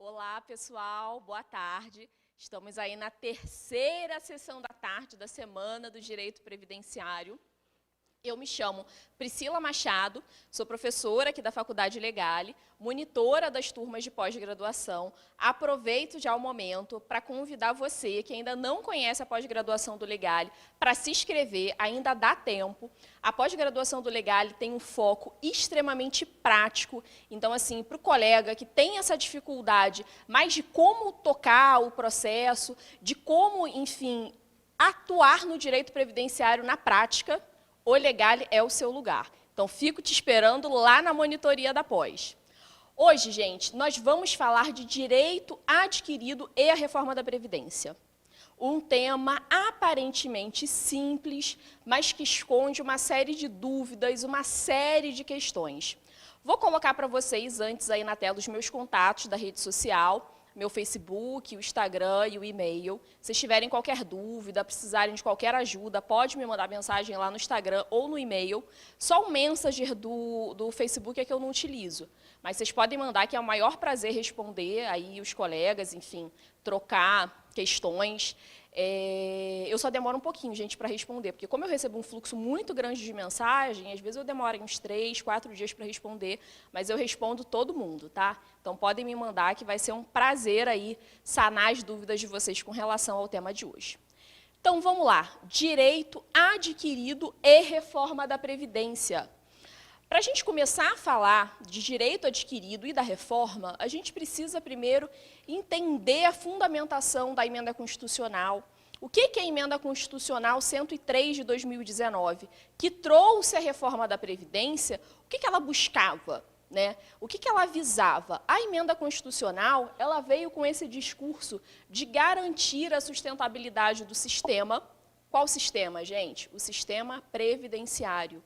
Olá, pessoal, boa tarde. Estamos aí na terceira sessão da tarde da Semana do Direito Previdenciário. Eu me chamo Priscila Machado, sou professora aqui da Faculdade Legale, monitora das turmas de pós-graduação. Aproveito já o momento para convidar você, que ainda não conhece a pós-graduação do Legale, para se inscrever, ainda dá tempo. A pós-graduação do Legale tem um foco extremamente prático, então, assim, para o colega que tem essa dificuldade, mais de como tocar o processo, de como, enfim, atuar no direito previdenciário na prática, o Legale é o seu lugar. Então, fico te esperando lá na monitoria da pós. Hoje, gente, nós vamos falar de direito adquirido e a reforma da Previdência. Um tema aparentemente simples, mas que esconde uma série de dúvidas, uma série de questões. Vou colocar para vocês antes aí na tela os meus contatos da rede social, meu Facebook, o Instagram e o e-mail. Se vocês tiverem qualquer dúvida, precisarem de qualquer ajuda, pode me mandar mensagem lá no Instagram ou no e-mail. Só o Messenger do Facebook é que eu não utilizo. Mas vocês podem mandar, que é o maior prazer responder aí os colegas, enfim, trocar questões. Eu só demoro um pouquinho, gente, para responder, porque como eu recebo um fluxo muito grande de mensagem, às vezes eu demoro uns 3, 4 dias para responder, mas eu respondo todo mundo, tá? Então, podem me mandar, que vai ser um prazer aí sanar as dúvidas de vocês com relação ao tema de hoje. Então, vamos lá. Direito adquirido e reforma da Previdência. Para a gente começar a falar de direito adquirido e da reforma, a gente precisa primeiro entender a fundamentação da emenda constitucional. O que é a emenda constitucional 103 de 2019, que trouxe a reforma da Previdência? O que ela buscava, né? O que ela visava? A emenda constitucional, ela veio com esse discurso de garantir a sustentabilidade do sistema. Qual sistema, gente? O sistema previdenciário.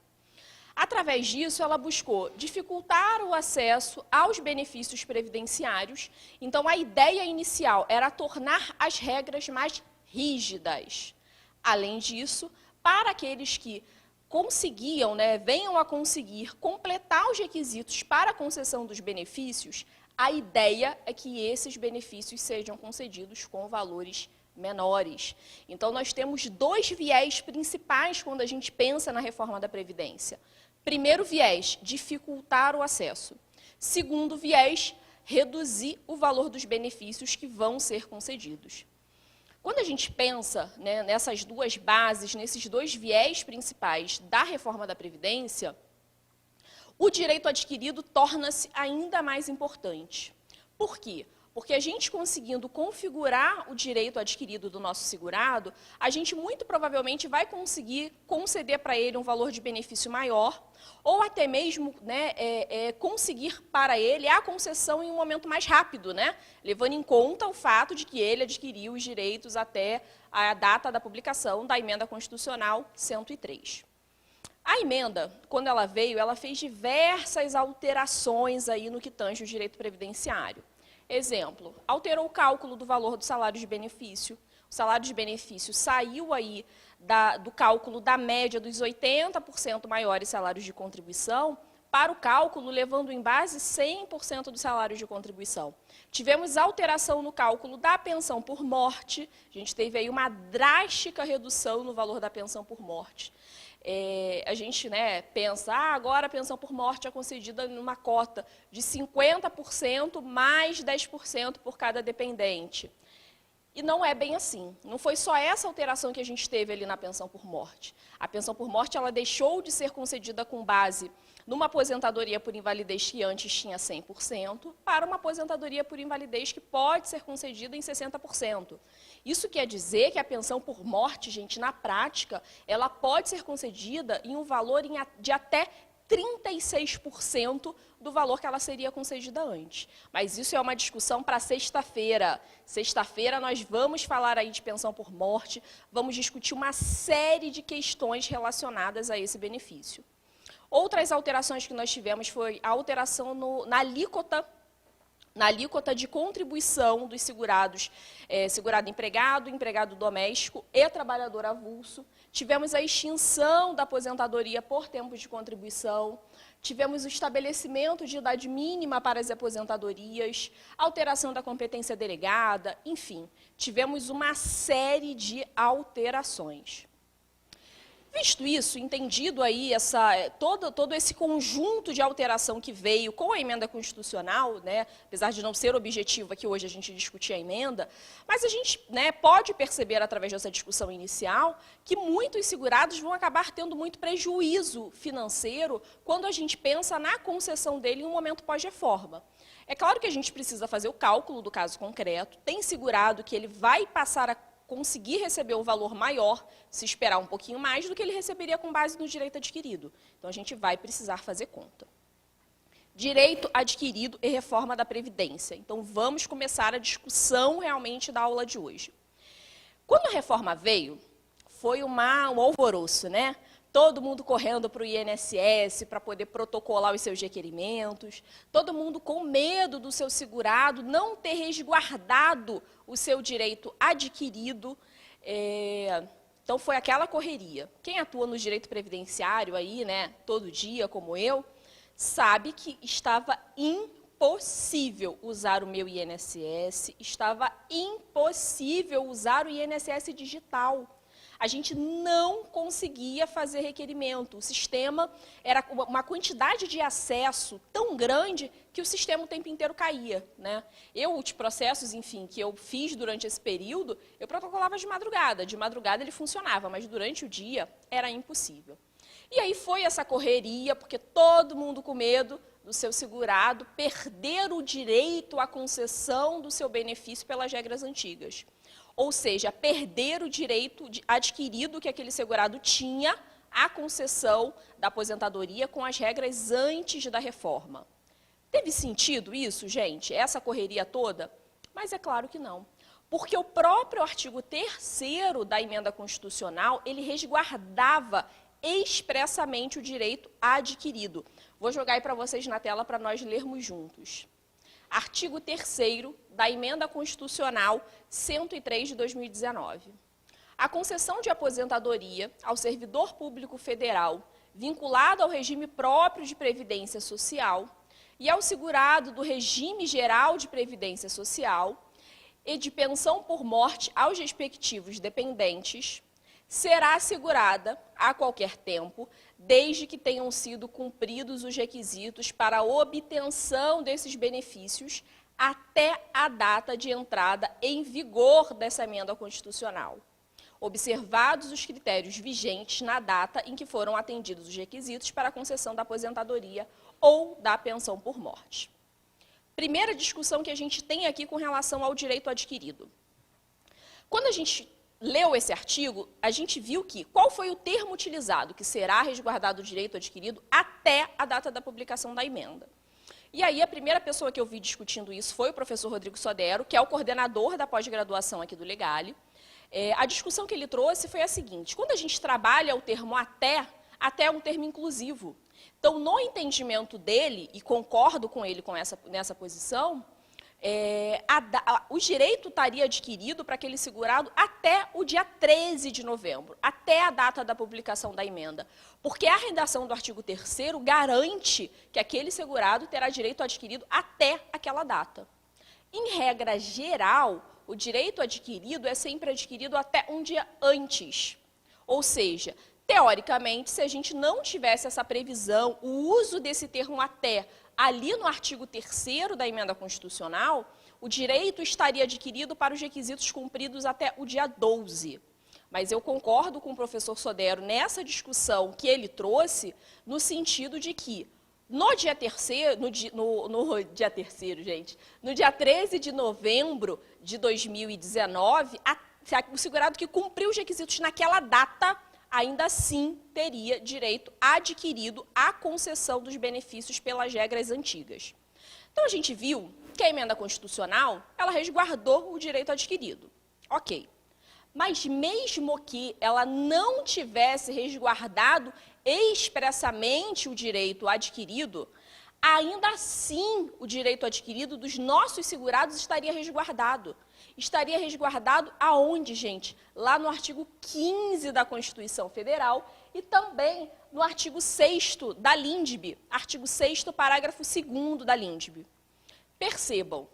Através disso, ela buscou dificultar o acesso aos benefícios previdenciários. Então, a ideia inicial era tornar as regras mais rígidas. Além disso, para aqueles que conseguiam, venham a conseguir completar os requisitos para a concessão dos benefícios, a ideia é que esses benefícios sejam concedidos com valores menores. Então, nós temos dois viés principais quando a gente pensa na reforma da Previdência. Primeiro viés, dificultar o acesso. Segundo viés, reduzir o valor dos benefícios que vão ser concedidos. Quando a gente pensa, nessas duas bases, nesses dois viés principais da reforma da Previdência, o direito adquirido torna-se ainda mais importante. Por quê? Porque a gente conseguindo configurar o direito adquirido do nosso segurado, a gente muito provavelmente vai conseguir conceder para ele um valor de benefício maior, ou até mesmo conseguir para ele a concessão em um momento mais rápido, levando em conta o fato de que ele adquiriu os direitos até a data da publicação da emenda constitucional 103. A emenda, quando ela veio, ela fez diversas alterações aí no que tange o direito previdenciário. Exemplo, alterou o cálculo do valor do salário de benefício. O salário de benefício saiu aí do cálculo da média dos 80% maiores salários de contribuição para o cálculo levando em base 100% do salário de contribuição. Tivemos alteração no cálculo da pensão por morte. A gente teve aí uma drástica redução no valor da pensão por morte. A gente pensa, agora a pensão por morte é concedida numa cota de 50% mais 10% por cada dependente. E não é bem assim. Não foi só essa alteração que a gente teve ali na pensão por morte. A pensão por morte ela deixou de ser concedida com base numa aposentadoria por invalidez que antes tinha 100%, para uma aposentadoria por invalidez que pode ser concedida em 60%. Isso quer dizer que a pensão por morte, gente, na prática, ela pode ser concedida em um valor de até 36% do valor que ela seria concedida antes. Mas isso é uma discussão para sexta-feira. Sexta-feira nós vamos falar aí de pensão por morte, vamos discutir uma série de questões relacionadas a esse benefício. Outras alterações que nós tivemos foi a alteração na alíquota na alíquota de contribuição dos segurados, segurado empregado, empregado doméstico e trabalhador avulso. Tivemos a extinção da aposentadoria por tempo de contribuição, tivemos o estabelecimento de idade mínima para as aposentadorias, alteração da competência delegada, enfim, tivemos uma série de alterações. Visto isso, entendido aí todo esse conjunto de alteração que veio com a emenda constitucional, né, apesar de não ser objetivo aqui hoje a gente discutir a emenda, mas a gente, né, pode perceber através dessa discussão inicial que muitos segurados vão acabar tendo muito prejuízo financeiro quando a gente pensa na concessão dele em um momento pós-reforma. É claro que a gente precisa fazer o cálculo do caso concreto, tem segurado que ele vai passar a conseguir receber um valor maior, se esperar um pouquinho mais, do que ele receberia com base no direito adquirido. Então, a gente vai precisar fazer conta. Direito adquirido e reforma da Previdência. Então, vamos começar a discussão realmente da aula de hoje. Quando a reforma veio, foi um alvoroço, né? Todo mundo correndo para o INSS para poder protocolar os seus requerimentos, todo mundo com medo do seu segurado não ter resguardado o seu direito adquirido. Então, foi aquela correria. Quem atua no direito previdenciário aí, né, todo dia, como eu, sabe que estava impossível usar o meu INSS, estava impossível usar o INSS digital. A gente não conseguia fazer requerimento. O sistema era uma quantidade de acesso tão grande que o sistema o tempo inteiro caía, né? Os processos, enfim, que eu fiz durante esse período, eu protocolava de madrugada. De madrugada ele funcionava, mas durante o dia era impossível. E aí foi essa correria, porque todo mundo com medo do seu segurado perder o direito à concessão do seu benefício pelas regras antigas. Ou seja, perder o direito adquirido que aquele segurado tinha à concessão da aposentadoria com as regras antes da reforma. Teve sentido isso, gente? Essa correria toda? Mas é claro que não. Porque o próprio artigo 3º da emenda constitucional, ele resguardava expressamente o direito adquirido. Vou jogar aí para vocês na tela para nós lermos juntos. Artigo 3º da Emenda Constitucional 103 de 2019. A concessão de aposentadoria ao servidor público federal vinculado ao regime próprio de previdência social e ao segurado do regime geral de previdência social e de pensão por morte aos respectivos dependentes será assegurada a qualquer tempo, desde que tenham sido cumpridos os requisitos para a obtenção desses benefícios até a data de entrada em vigor dessa emenda constitucional, observados os critérios vigentes na data em que foram atendidos os requisitos para a concessão da aposentadoria ou da pensão por morte. Primeira discussão que a gente tem aqui com relação ao direito adquirido. Quando a gente leu esse artigo, a gente viu que qual foi o termo utilizado, que será resguardado o direito adquirido até a data da publicação da emenda. E aí a primeira pessoa que eu vi discutindo isso foi o professor Rodrigo Sodero, que é o coordenador da pós-graduação aqui do Legale. A discussão que ele trouxe foi a seguinte: quando a gente trabalha o termo até é um termo inclusivo. Então, no entendimento dele, e concordo com ele nessa posição, o direito estaria adquirido para aquele segurado até o dia 13 de novembro, até a data da publicação da emenda. Porque a redação do artigo 3º garante que aquele segurado terá direito adquirido até aquela data. Em regra geral, o direito adquirido é sempre adquirido até um dia antes. Ou seja, teoricamente, se a gente não tivesse essa previsão, o uso desse termo até ali no artigo 3º da emenda constitucional, o direito estaria adquirido para os requisitos cumpridos até o dia 12. Mas eu concordo com o professor Sodero nessa discussão que ele trouxe, no sentido de que no dia 13 de novembro de 2019, o segurado que cumpriu os requisitos naquela data ainda assim teria direito adquirido à concessão dos benefícios pelas regras antigas. Então, a gente viu que a emenda constitucional, ela resguardou o direito adquirido. Ok. Mas mesmo que ela não tivesse resguardado expressamente o direito adquirido, ainda assim o direito adquirido dos nossos segurados estaria resguardado. Estaria resguardado aonde, gente? Lá no artigo 15 da Constituição Federal e também no artigo 6º da LINDB, artigo 6º, parágrafo 2º da LINDB. Percebam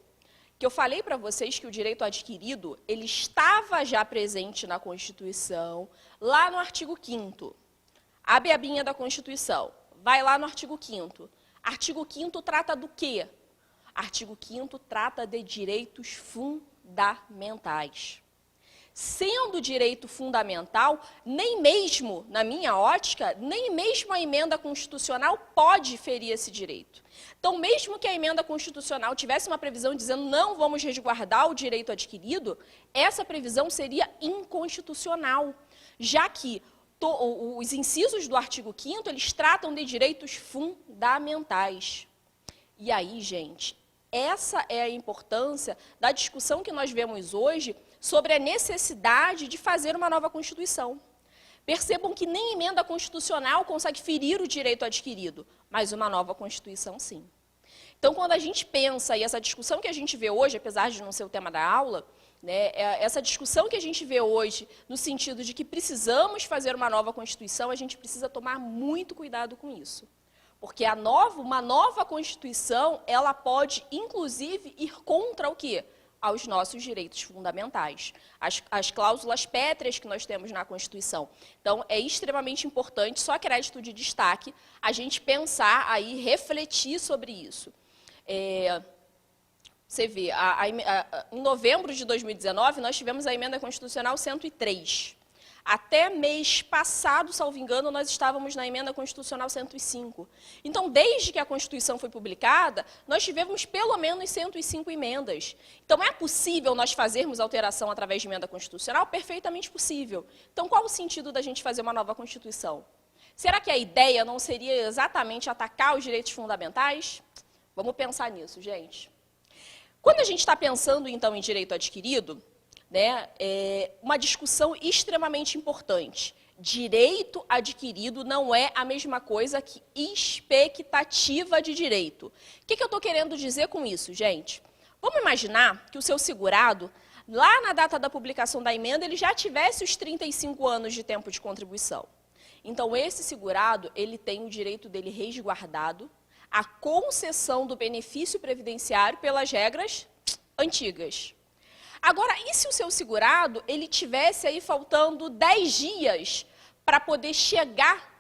que eu falei para vocês que o direito adquirido, ele estava já presente na Constituição, lá no artigo 5º. Abre a abinha da Constituição, vai lá no artigo 5º. Artigo 5º trata do quê? Artigo 5º trata de direitos fundamentais. Sendo direito fundamental, nem mesmo, na minha ótica, nem mesmo a emenda constitucional pode ferir esse direito. Então, mesmo que a emenda constitucional tivesse uma previsão dizendo não vamos resguardar o direito adquirido, essa previsão seria inconstitucional, já que os incisos do artigo 5º, eles tratam de direitos fundamentais. E aí, gente, essa é a importância da discussão que nós vemos hoje sobre a necessidade de fazer uma nova Constituição. Percebam que nem emenda constitucional consegue ferir o direito adquirido, mas uma nova Constituição, sim. Então, quando a gente pensa, e essa discussão que a gente vê hoje, apesar de não ser o tema da aula, né, essa discussão que a gente vê hoje, no sentido de que precisamos fazer uma nova Constituição, a gente precisa tomar muito cuidado com isso. Porque uma nova Constituição, ela pode, inclusive, ir contra o quê? Aos nossos direitos fundamentais, as cláusulas pétreas que nós temos na Constituição. Então, é extremamente importante, só crédito de destaque, a gente pensar aí, refletir sobre isso. Você vê, em novembro de 2019, nós tivemos a emenda constitucional 103. Até mês passado, salvo engano, nós estávamos na emenda constitucional 105. Então, desde que a Constituição foi publicada, nós tivemos pelo menos 105 emendas. Então, é possível nós fazermos alteração através de emenda constitucional? Perfeitamente possível. Então, qual o sentido da gente fazer uma nova Constituição? Será que a ideia não seria exatamente atacar os direitos fundamentais? Vamos pensar nisso, gente. Quando a gente está pensando, então, em direito adquirido, né, uma discussão extremamente importante. Direito adquirido não é a mesma coisa que expectativa de direito. O que eu estou querendo dizer com isso, gente? Vamos imaginar que o seu segurado, lá na data da publicação da emenda, ele já tivesse os 35 anos de tempo de contribuição. Então, esse segurado, ele tem o direito dele resguardado, a concessão do benefício previdenciário pelas regras antigas. Agora, e se o seu segurado, ele tivesse aí faltando 10 dias para poder chegar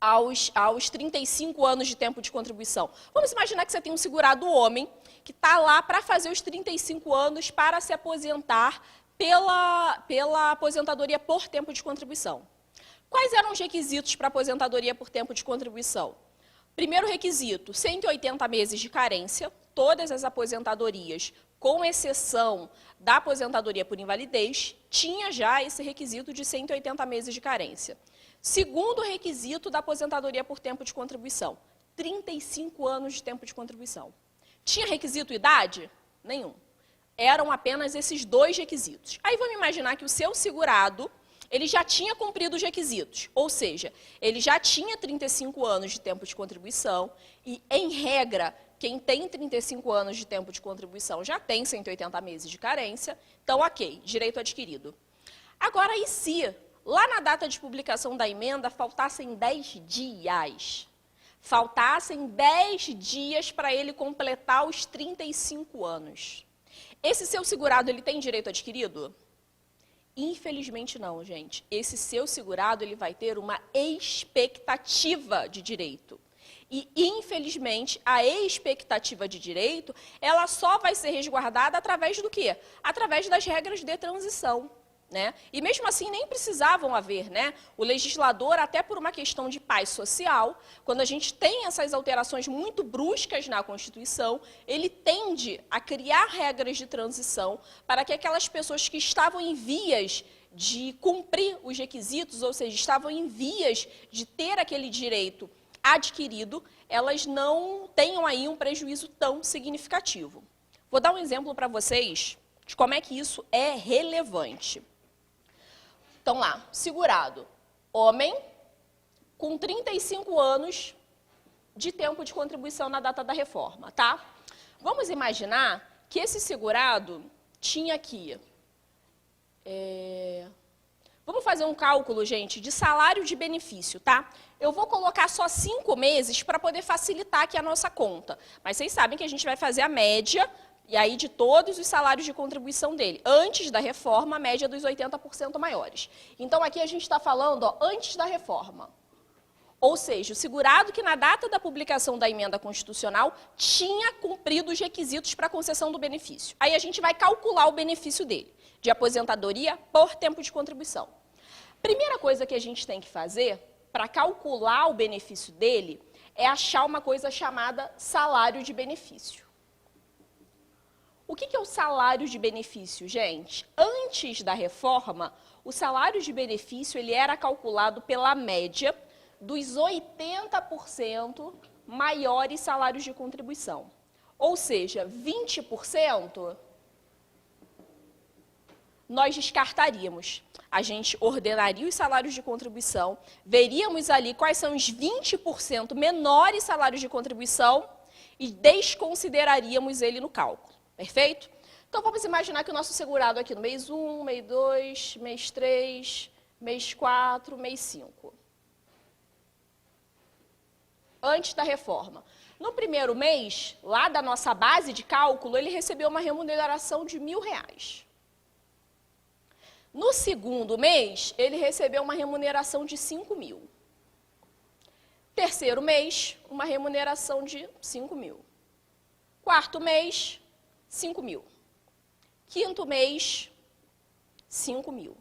aos 35 anos de tempo de contribuição? Vamos imaginar que você tem um segurado homem que está lá para fazer os 35 anos para se aposentar pela aposentadoria por tempo de contribuição. Quais eram os requisitos para aposentadoria por tempo de contribuição? Primeiro requisito, 180 meses de carência, todas as aposentadorias, com exceção da aposentadoria por invalidez, tinha já esse requisito de 180 meses de carência. Segundo requisito da aposentadoria por tempo de contribuição, 35 anos de tempo de contribuição. Tinha requisito idade? Nenhum. Eram apenas esses dois requisitos. Aí vamos imaginar que o seu segurado, ele já tinha cumprido os requisitos, ou seja, ele já tinha 35 anos de tempo de contribuição e, em regra, quem tem 35 anos de tempo de contribuição já tem 180 meses de carência, então, ok, direito adquirido. Agora, e se, lá na data de publicação da emenda, faltassem 10 dias? Faltassem 10 dias para ele completar os 35 anos. Esse seu segurado, ele tem direito adquirido? Infelizmente não, gente. Esse seu segurado, ele vai ter uma expectativa de direito. E, infelizmente, a expectativa de direito, ela só vai ser resguardada através do quê? Através das regras de transição, né? E mesmo assim nem precisavam haver, né? O legislador, até por uma questão de paz social, quando a gente tem essas alterações muito bruscas na Constituição, ele tende a criar regras de transição para que aquelas pessoas que estavam em vias de cumprir os requisitos, ou seja, estavam em vias de ter aquele direito adquirido, elas não tenham aí um prejuízo tão significativo. Vou dar um exemplo para vocês de como é que isso é relevante. Então lá, segurado, homem, com 35 anos de tempo de contribuição na data da reforma, tá? Vamos imaginar que esse segurado tinha aqui... Vamos fazer um cálculo, gente, de salário de benefício, tá? Eu vou colocar só 5 meses para poder facilitar aqui a nossa conta. Mas vocês sabem que a gente vai fazer a média, e aí de todos os salários de contribuição dele. Antes da reforma, a média dos 80% maiores. Então, aqui a gente está falando, ó, antes da reforma. Ou seja, o segurado que na data da publicação da emenda constitucional tinha cumprido os requisitos para a concessão do benefício. Aí a gente vai calcular o benefício dele, de aposentadoria por tempo de contribuição. Primeira coisa que a gente tem que fazer para calcular o benefício dele é achar uma coisa chamada salário de benefício. O que é o salário de benefício, gente? Antes da reforma, o salário de benefício ele era calculado pela média dos 80% maiores salários de contribuição. Ou seja, 20% nós descartaríamos. A gente ordenaria os salários de contribuição, veríamos ali quais são os 20% menores salários de contribuição e desconsideraríamos ele no cálculo. Perfeito? Então, vamos imaginar que o nosso segurado aqui no mês 1, mês 2, mês 3, mês 4, mês 5. Antes da reforma. No primeiro mês, lá da nossa base de cálculo, ele recebeu uma remuneração de R$1.000. No segundo mês, ele recebeu uma remuneração de R$5.000. Terceiro mês, uma remuneração de R$5.000. Quarto mês, R$5.000. Quinto mês, R$5.000.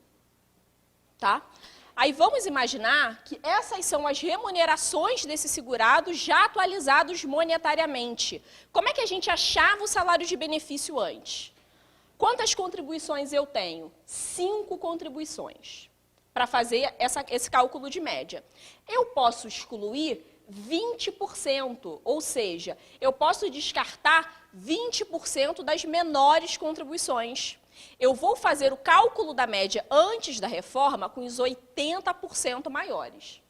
Tá? Aí vamos imaginar que essas são as remunerações desse segurado já atualizados monetariamente. Como é que a gente achava o salário de benefício antes? Quantas contribuições eu tenho? 5 contribuições para fazer esse cálculo de média. Eu posso excluir 20%, ou seja, eu posso descartar 20% das menores contribuições. Eu vou fazer o cálculo da média antes da reforma com os 80% maiores.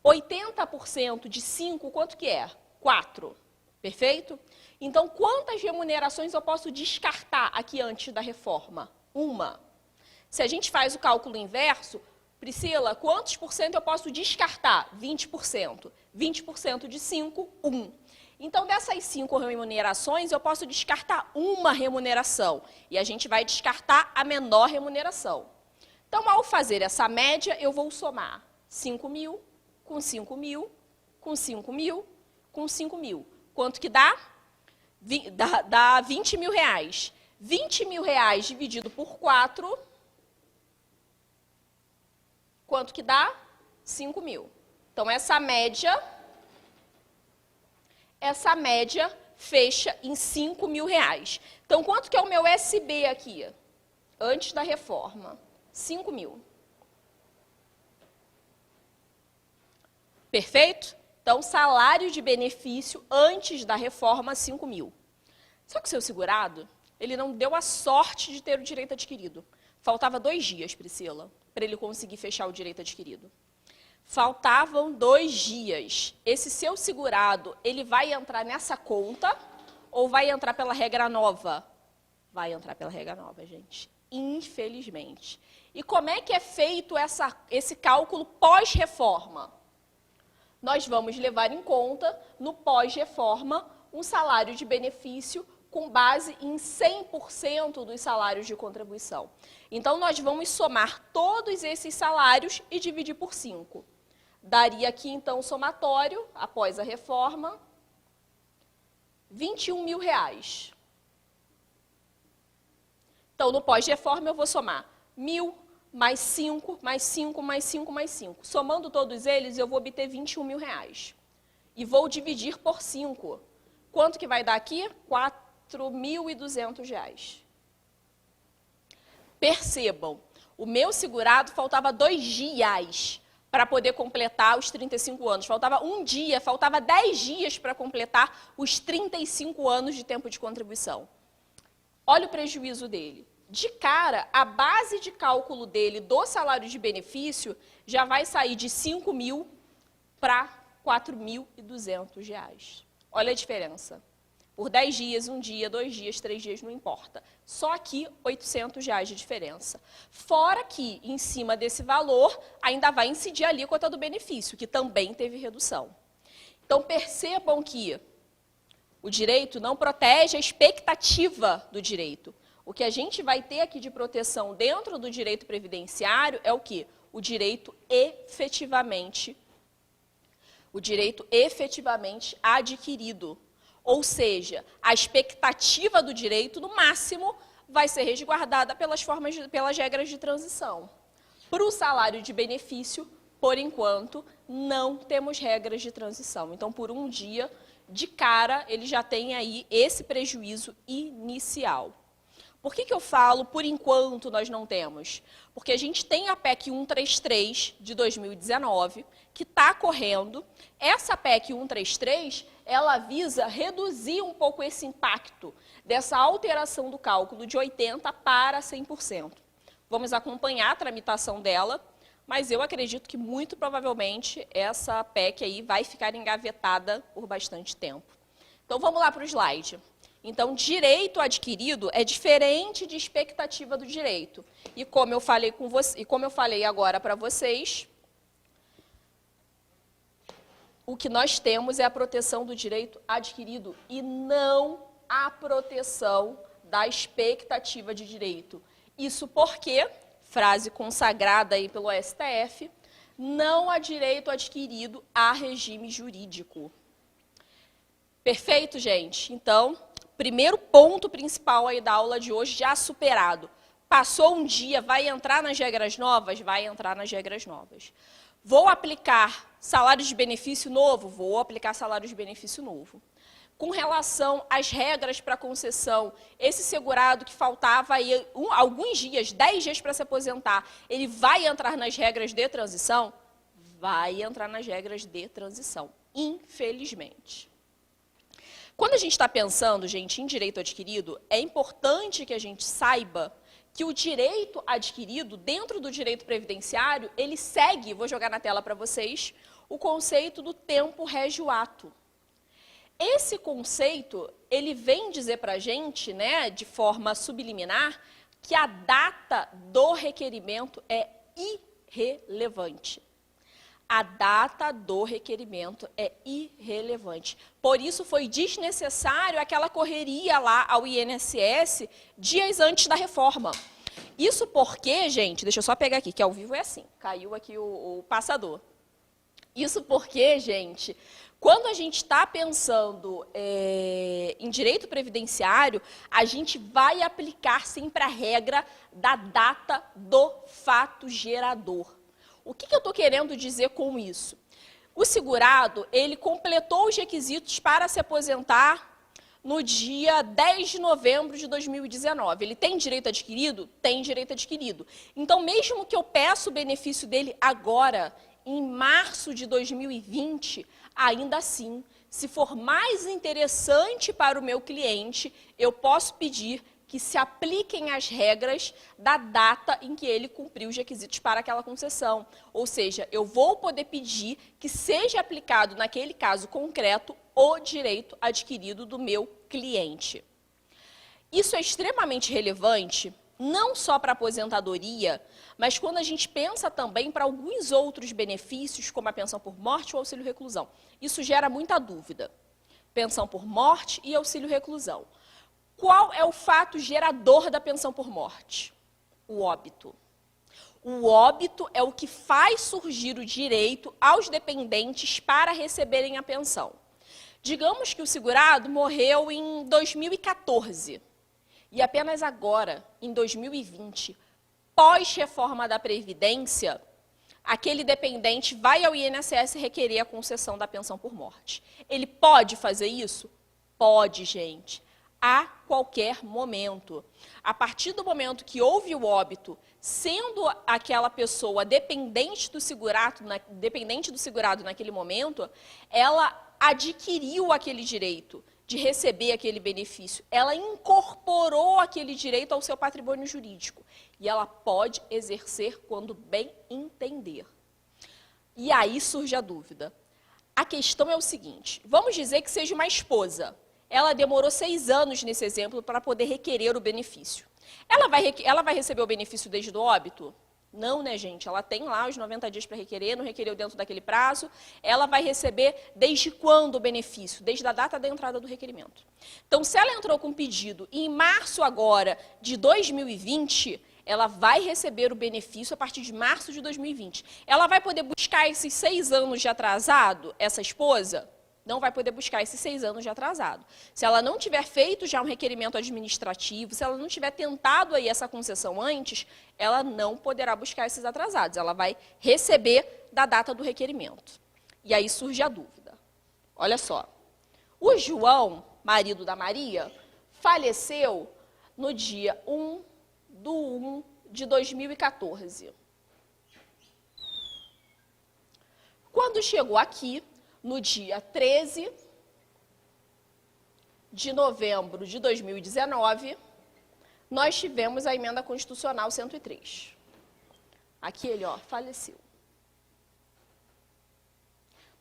80% de 5, quanto que é? 4. Perfeito? Então, quantas remunerações eu posso descartar aqui antes da reforma? 1. Se a gente faz o cálculo inverso, Priscila, quantos por cento eu posso descartar? 20%. 20% de 5, 1. Então, dessas 5 remunerações, eu posso descartar uma remuneração. E a gente vai descartar a menor remuneração. Então, ao fazer essa média, eu vou somar 5.000 com 5.000, com 5.000, com 5.000. Quanto que dá? Dá R$20.000. R$20.000 dividido por 4, quanto que dá? 5.000. Então, essa média fecha em R$5.000. Então, quanto que é o meu SB aqui? Antes da reforma. 5.000. Perfeito? Então, salário de benefício antes da reforma, 5.000. Só que o seu segurado, ele não deu a sorte de ter o direito adquirido. Faltava 2 dias, Priscila, para ele conseguir fechar o direito adquirido. Faltavam 2 dias. Esse seu segurado, ele vai entrar nessa conta ou vai entrar pela regra nova? Vai entrar pela regra nova, gente. Infelizmente. E como é que é feito esse cálculo pós-reforma? Nós vamos levar em conta, no pós-reforma, um salário de benefício com base em 100% dos salários de contribuição. Então, nós vamos somar todos esses salários e dividir por 5. Daria aqui, então, o somatório, após a reforma, R$21.000. Então, no pós-reforma, eu vou somar 1.000, mais 5, mais 5, mais 5, mais 5. Somando todos eles, eu vou obter R$21.000. E vou dividir por 5. Quanto que vai dar aqui? R$4.200. Percebam, o meu segurado faltava 2 dias para poder completar os 35 anos. Faltava 1 dia, faltava 10 dias para completar os 35 anos de tempo de contribuição. Olha o prejuízo dele. De cara, a base de cálculo dele do salário de benefício já vai sair de 5.000 para R$ 4.200. Olha a diferença. Por 10 dias, 1 dia, 2 dias, 3 dias, não importa. Só aqui, R$ 800 de diferença. Fora que, em cima desse valor, ainda vai incidir a alíquota do benefício, que também teve redução. Então, percebam que o direito não protege a expectativa do direito. O que a gente vai ter aqui de proteção dentro do direito previdenciário é o quê? O direito efetivamente adquirido. Ou seja, a expectativa do direito, no máximo, vai ser resguardada pelas regras de transição. Para o salário de benefício, por enquanto, não temos regras de transição. Então, por um dia, de cara, ele já tem aí esse prejuízo inicial. Por que eu falo, por enquanto, nós não temos? Porque a gente tem a PEC 133 de 2019, que está correndo. Essa PEC 133, ela visa reduzir um pouco esse impacto dessa alteração do cálculo de 80% para 100%. Vamos acompanhar a tramitação dela, mas eu acredito que, muito provavelmente, essa PEC aí vai ficar engavetada por bastante tempo. Então, vamos lá para o slide. Então, direito adquirido é diferente de expectativa do direito. E como eu falei agora para vocês, o que nós temos é a proteção do direito adquirido e não a proteção da expectativa de direito. Isso porque, frase consagrada aí pelo STF, não há direito adquirido a regime jurídico. Perfeito, gente? Então, primeiro ponto principal aí da aula de hoje já superado. Passou um dia, vai entrar nas regras novas? Vai entrar nas regras novas. Vou aplicar salário de benefício novo? Vou aplicar salário de benefício novo. Com relação às regras para concessão, esse segurado que faltava aí alguns dias, 10 dias para se aposentar, ele vai entrar nas regras de transição? Vai entrar nas regras de transição, infelizmente. Quando a gente está pensando, gente, em direito adquirido, é importante que a gente saiba que o direito adquirido, dentro do direito previdenciário, ele segue, vou jogar na tela para vocês, o conceito do tempo régio ato. Esse conceito, ele vem dizer para a gente, né, de forma subliminar, que a data do requerimento é irrelevante. A data do requerimento é irrelevante. Por isso, foi desnecessário aquela correria lá ao INSS dias antes da reforma. Isso porque, gente, deixa eu só pegar aqui, que ao vivo é assim, caiu aqui o passador. Isso porque, gente, quando a gente está pensando em direito previdenciário, a gente vai aplicar sempre a regra da data do fato gerador. O que eu estou querendo dizer com isso? O segurado, ele completou os requisitos para se aposentar no dia 10 de novembro de 2019. Ele tem direito adquirido? Tem direito adquirido. Então, mesmo que eu peça o benefício dele agora, em março de 2020, ainda assim, se for mais interessante para o meu cliente, eu posso pedir que se apliquem as regras da data em que ele cumpriu os requisitos para aquela concessão. Ou seja, eu vou poder pedir que seja aplicado, naquele caso concreto, o direito adquirido do meu cliente. Isso é extremamente relevante, não só para a aposentadoria, mas quando a gente pensa também para alguns outros benefícios, como a pensão por morte ou auxílio reclusão. Isso gera muita dúvida. Pensão por morte e auxílio reclusão. Qual é o fato gerador da pensão por morte? O óbito. O óbito é o que faz surgir o direito aos dependentes para receberem a pensão. Digamos que o segurado morreu em 2014 e apenas agora, em 2020, pós-reforma da Previdência, aquele dependente vai ao INSS requerer a concessão da pensão por morte. Ele pode fazer isso? Pode, gente. A qualquer momento. A partir do momento que houve o óbito, sendo aquela pessoa dependente do segurado naquele momento, ela adquiriu aquele direito de receber aquele benefício. Ela incorporou aquele direito ao seu patrimônio jurídico. E ela pode exercer quando bem entender. E aí surge a dúvida. a questão é o seguinte, vamos dizer que seja uma esposa. Ela demorou 6 anos, nesse exemplo, para poder requerer o benefício. Ela vai receber o benefício desde o óbito? Não, né, gente? Ela tem lá os 90 dias para requerer, não requereu dentro daquele prazo. Ela vai receber desde quando o benefício? Desde a data da entrada do requerimento. Então, se ela entrou com pedido em março agora de 2020, ela vai receber o benefício a partir de março de 2020. Ela vai poder buscar esses 6 anos de atrasado, essa esposa? Não vai poder buscar esses 6 anos de atrasado. Se ela não tiver feito já um requerimento administrativo, se ela não tiver tentado aí essa concessão antes, ela não poderá buscar esses atrasados. Ela vai receber da data do requerimento. E aí surge a dúvida. Olha só. O João, marido da Maria, faleceu no dia 1/1/2014. Quando chegou aqui, no dia 13 de novembro de 2019, nós tivemos a emenda constitucional 103. Aqui ele, ó, faleceu.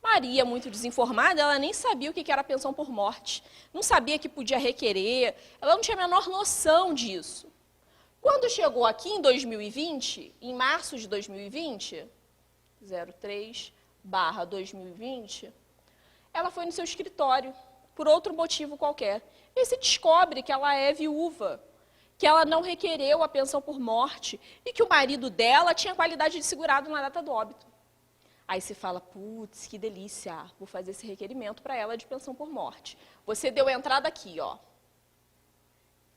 Maria, muito desinformada, ela nem sabia o que era pensão por morte. Não sabia que podia requerer, ela não tinha a menor noção disso. Quando chegou aqui em 2020, em março de 2020, 03/2020, ela foi no seu escritório, por outro motivo qualquer. E se descobre que ela é viúva, que ela não requereu a pensão por morte e que o marido dela tinha qualidade de segurado na data do óbito. Aí se fala, putz, que delícia, vou fazer esse requerimento para ela de pensão por morte. Você deu entrada aqui, ó,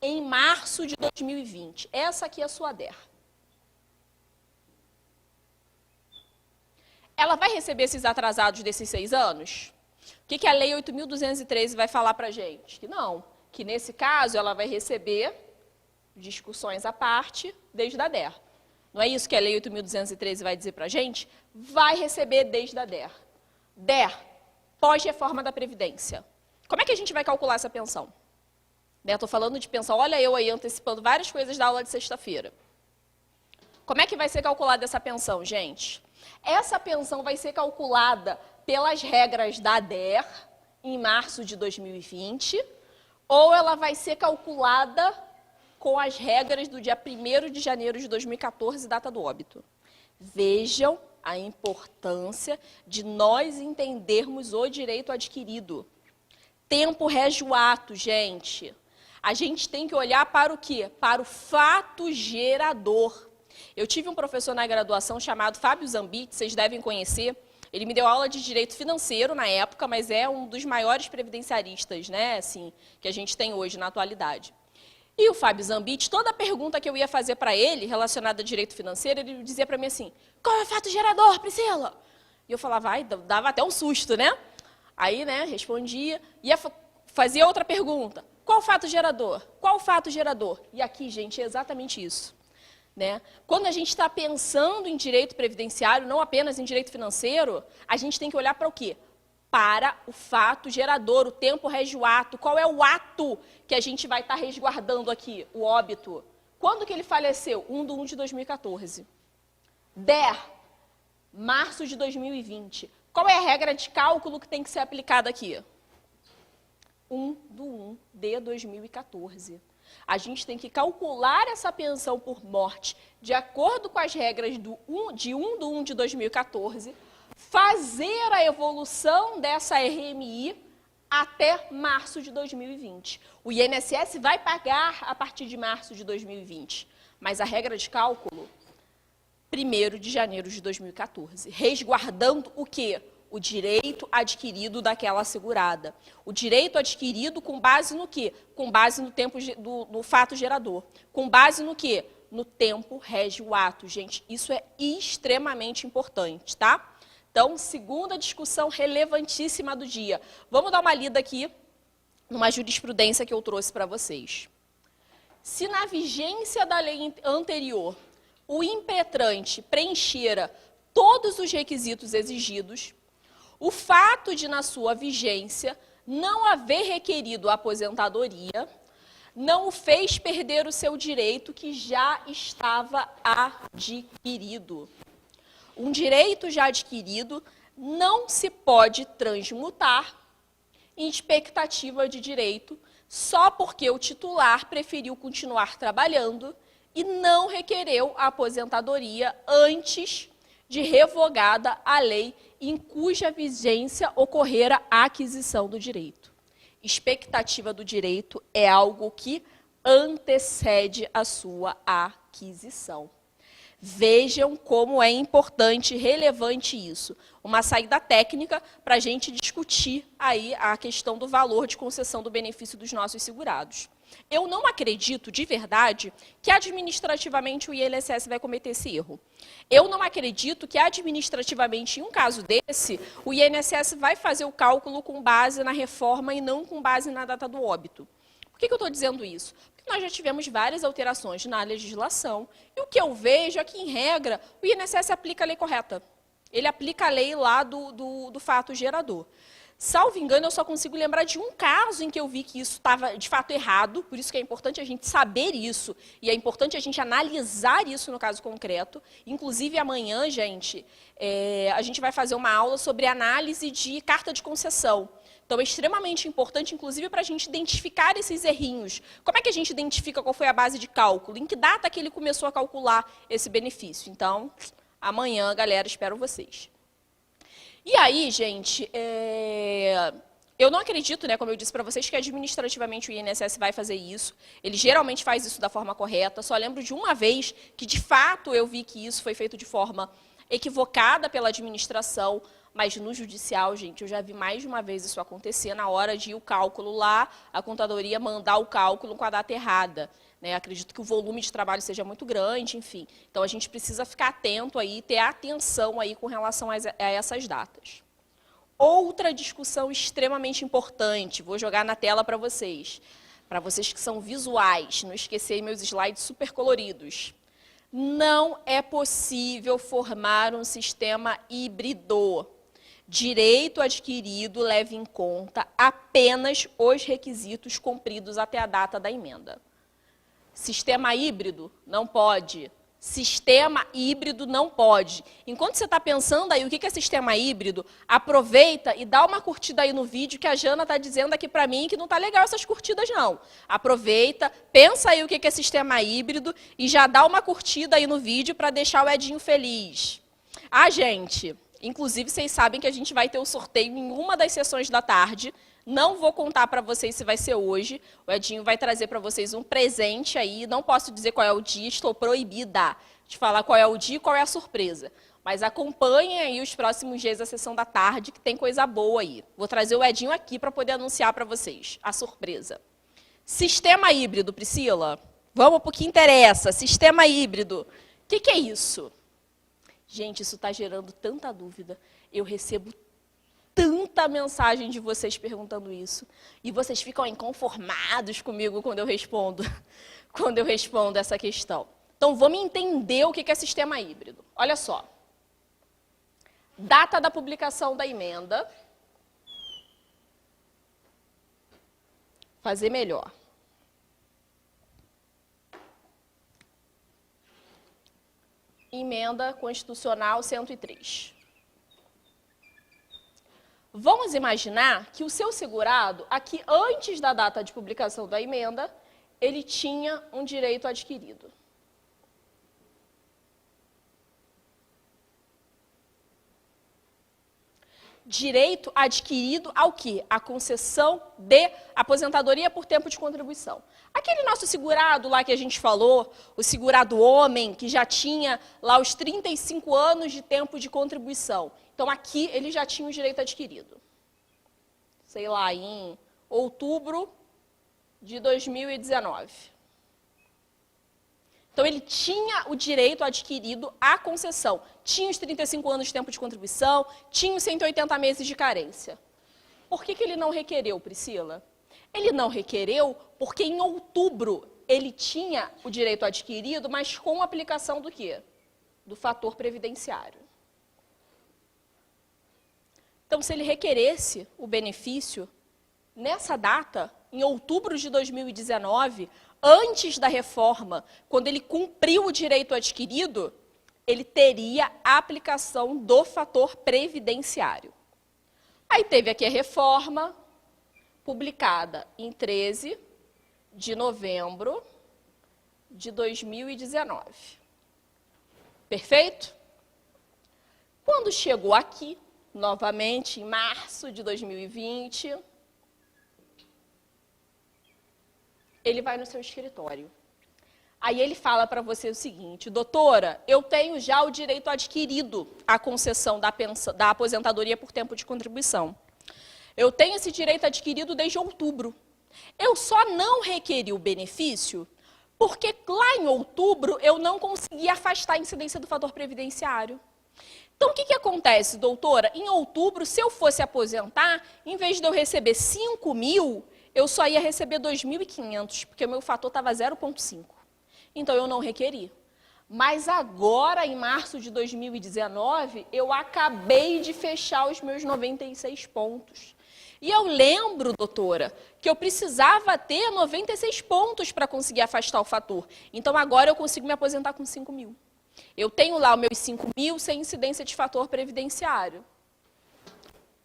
em março de 2020. Essa aqui é a sua DER. Ela vai receber esses atrasados desses 6 anos? O que a Lei 8.213 vai falar para a gente? Que não, que nesse caso ela vai receber discussões à parte desde a DER. Não é isso que a Lei 8.213 vai dizer para a gente? Vai receber desde a DER. DER, pós-reforma da Previdência. Como é que a gente vai calcular essa pensão? Estou falando de pensão, olha eu aí antecipando várias coisas da aula de sexta-feira. Como é que vai ser calculada essa pensão, gente? Essa pensão vai ser calculada pelas regras da DER, em março de 2020, ou ela vai ser calculada com as regras do dia 1º de janeiro de 2014, data do óbito. Vejam a importância de nós entendermos o direito adquirido. Tempo rege o ato, gente. A gente tem que olhar para o quê? Para o fato gerador. Eu tive um professor na graduação chamado Fábio Zambit, vocês devem conhecer. Ele me deu aula de direito financeiro na época, mas é um dos maiores previdenciaristas, né, assim, que a gente tem hoje na atualidade. E o Fábio Zambit, toda pergunta que eu ia fazer para ele, relacionada a direito financeiro, ele dizia para mim assim, qual é o fato gerador, Priscila? E eu falava, ai, dava até um susto, né? Aí, né, respondia, ia fazer outra pergunta, qual o fato gerador? Qual o fato gerador? E aqui, gente, é exatamente isso. Né? Quando a gente está pensando em direito previdenciário, não apenas em direito financeiro, a gente tem que olhar para o quê? Para o fato gerador, o tempo rege o ato. Qual é o ato que a gente vai estar resguardando aqui? O óbito. Quando que ele faleceu? 1/1/2014. DER, março de 2020. Qual é a regra de cálculo que tem que ser aplicada aqui? 1/1/2014. A gente tem que calcular essa pensão por morte de acordo com as regras de 1/1/2014, fazer a evolução dessa RMI até março de 2020. O INSS vai pagar a partir de março de 2020, mas a regra de cálculo, 1º de janeiro de 2014, resguardando o quê? O direito adquirido daquela segurada. O direito adquirido com base no quê? Com base no tempo do fato gerador. Com base no quê? No tempo rege o ato. Gente, isso é extremamente importante, tá? Então, segunda discussão relevantíssima do dia. Vamos dar uma lida aqui numa jurisprudência que eu trouxe para vocês. Se na vigência da lei anterior o impetrante preenchera todos os requisitos exigidos, o fato de, na sua vigência, não haver requerido a aposentadoria, não o fez perder o seu direito que já estava adquirido. Um direito já adquirido não se pode transmutar em expectativa de direito só porque o titular preferiu continuar trabalhando e não requereu a aposentadoria antes de revogada a lei em cuja vigência ocorrera a aquisição do direito. Expectativa do direito é algo que antecede a sua aquisição. Vejam como é importante e relevante isso. Uma saída técnica para a gente discutir aí a questão do valor de concessão do benefício dos nossos segurados. Eu não acredito, de verdade, que administrativamente o INSS vai cometer esse erro. Eu não acredito que administrativamente, em um caso desse, o INSS vai fazer o cálculo com base na reforma e não com base na data do óbito. Por que eu estou dizendo isso? Porque nós já tivemos várias alterações na legislação e o que eu vejo é que, em regra, o INSS aplica a lei correta. Ele aplica a lei lá do fato gerador. Salvo engano, eu só consigo lembrar de um caso em que eu vi que isso estava, de fato, errado, por isso que é importante a gente saber isso, e é importante a gente analisar isso no caso concreto. Inclusive, amanhã, gente, a gente vai fazer uma aula sobre análise de carta de concessão. Então, é extremamente importante, inclusive, para a gente identificar esses errinhos. Como é que a gente identifica qual foi a base de cálculo? Em que data que ele começou a calcular esse benefício? Então, amanhã, galera, espero vocês. E aí, gente, eu não acredito, né, como eu disse para vocês, que administrativamente o INSS vai fazer isso. Ele geralmente faz isso da forma correta. Só lembro de uma vez que, de fato, eu vi que isso foi feito de forma equivocada pela administração, mas no judicial, gente, eu já vi mais de uma vez isso acontecer na hora de ir o cálculo lá, a contadoria mandar o cálculo com a data errada. Né? Acredito que o volume de trabalho seja muito grande, enfim. Então, a gente precisa ficar atento aí, ter atenção aí com relação a essas datas. Outra discussão extremamente importante, vou jogar na tela para vocês que são visuais, não esquecer meus slides super coloridos. Não é possível formar um sistema híbrido. Direito adquirido leva em conta apenas os requisitos cumpridos até a data da emenda. Sistema híbrido não pode. Sistema híbrido não pode. Enquanto você está pensando aí o que é sistema híbrido, aproveita e dá uma curtida aí no vídeo que a Jana está dizendo aqui para mim que não está legal essas curtidas não. Aproveita, pensa aí o que é sistema híbrido e já dá uma curtida aí no vídeo para deixar o Edinho feliz. Ah, gente, inclusive vocês sabem que a gente vai ter o sorteio em uma das sessões da tarde. Não vou contar para vocês se vai ser hoje. O Edinho vai trazer para vocês um presente aí. Não posso dizer qual é o dia, estou proibida de falar qual é o dia e qual é a surpresa. Mas acompanhem aí os próximos dias da sessão da tarde, que tem coisa boa aí. Vou trazer o Edinho aqui para poder anunciar para vocês a surpresa. Sistema híbrido, Priscila. Vamos para o que interessa. Sistema híbrido. O que é isso? Gente, isso está gerando tanta dúvida. Eu recebo tanta mensagem de vocês perguntando isso. E vocês ficam inconformados comigo quando eu respondo essa questão. Então, vamos entender o que é sistema híbrido. Olha só. Data da publicação da emenda. Fazer melhor. Emenda Constitucional 103. Vamos imaginar que o seu segurado, aqui antes da data de publicação da emenda, ele tinha um direito adquirido. Direito adquirido ao quê? A concessão de aposentadoria por tempo de contribuição. Aquele nosso segurado lá que a gente falou, o segurado homem, que já tinha lá os 35 anos de tempo de contribuição. Então, aqui ele já tinha o direito adquirido. Sei lá, em outubro de 2019. Então, ele tinha o direito adquirido à concessão. Tinha os 35 anos de tempo de contribuição, tinha os 180 meses de carência. Por que ele não requereu, Priscila? Ele não requereu porque em outubro ele tinha o direito adquirido, mas com aplicação do quê? Do fator previdenciário. Então, se ele requeresse o benefício nessa data, em outubro de 2019, antes da reforma, quando ele cumpriu o direito adquirido, ele teria a aplicação do fator previdenciário. Aí teve aqui a reforma, publicada em 13 de novembro de 2019. Perfeito? Quando chegou aqui, novamente, em março de 2020, ele vai no seu escritório. Aí ele fala para você o seguinte: doutora, eu tenho já o direito adquirido à concessão da aposentadoria por tempo de contribuição. Eu tenho esse direito adquirido desde outubro. Eu só não requeri o benefício porque lá em outubro eu não consegui afastar a incidência do fator previdenciário. Então, o que acontece, doutora? Em outubro, se eu fosse aposentar, em vez de eu receber 5 mil, eu só ia receber 2.500, porque o meu fator estava 0,5. Então, eu não requeri. Mas agora, em março de 2019, eu acabei de fechar os meus 96 pontos. E eu lembro, doutora, que eu precisava ter 96 pontos para conseguir afastar o fator. Então, agora eu consigo me aposentar com 5 mil. Eu tenho lá os meus 5 mil sem incidência de fator previdenciário.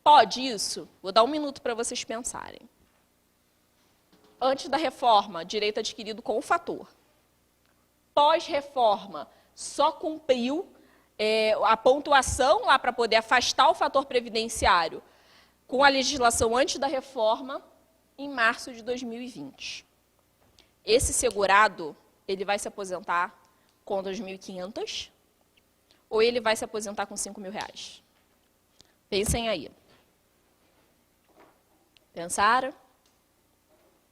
Pode isso? Vou dar um minuto para vocês pensarem. Antes da reforma, direito adquirido com o fator. Pós-reforma, só cumpriu a pontuação lá para poder afastar o fator previdenciário com a legislação antes da reforma, em março de 2020. Esse segurado, ele vai se aposentar com 2.500 ou ele vai se aposentar com 5 mil reais? Pensem aí. Pensaram?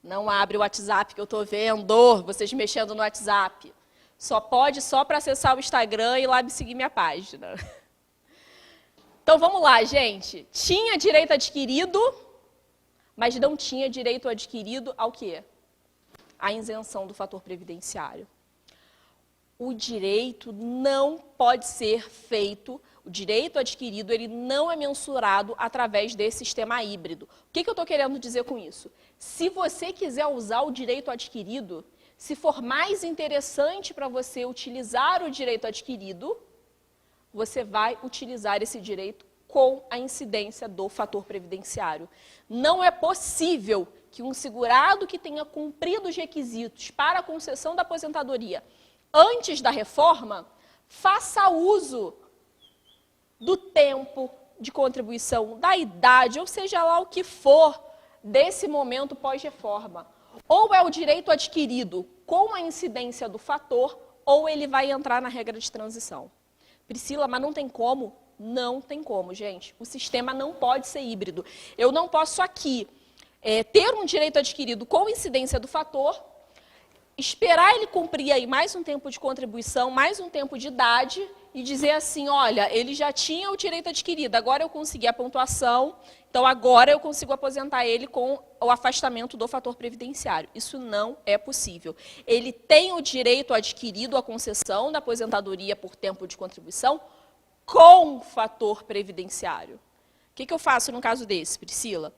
Não abre o WhatsApp que eu estou vendo, vocês mexendo no WhatsApp. Só para acessar o Instagram e ir lá me seguir minha página. Então, vamos lá, gente. Tinha direito adquirido, mas não tinha direito adquirido ao quê? A isenção do fator previdenciário. O direito não pode ser feito, o direito adquirido, ele não é mensurado através desse sistema híbrido. O que eu estou querendo dizer com isso? Se você quiser usar o direito adquirido, se for mais interessante para você utilizar o direito adquirido, você vai utilizar esse direito com a incidência do fator previdenciário. Não é possível que um segurado que tenha cumprido os requisitos para a concessão da aposentadoria antes da reforma faça uso do tempo de contribuição, da idade, ou seja lá o que for, desse momento pós-reforma. Ou é o direito adquirido com a incidência do fator, ou ele vai entrar na regra de transição. Priscila, mas não tem como? Não tem como, gente. O sistema não pode ser híbrido. Eu não posso aqui ter um direito adquirido com incidência do fator, esperar ele cumprir aí mais um tempo de contribuição, mais um tempo de idade, e dizer assim, olha, ele já tinha o direito adquirido, agora eu consegui a pontuação, então agora eu consigo aposentar ele com o afastamento do fator previdenciário. Isso não é possível. Ele tem o direito adquirido à concessão da aposentadoria por tempo de contribuição com fator previdenciário. O que eu faço no caso desse, Priscila?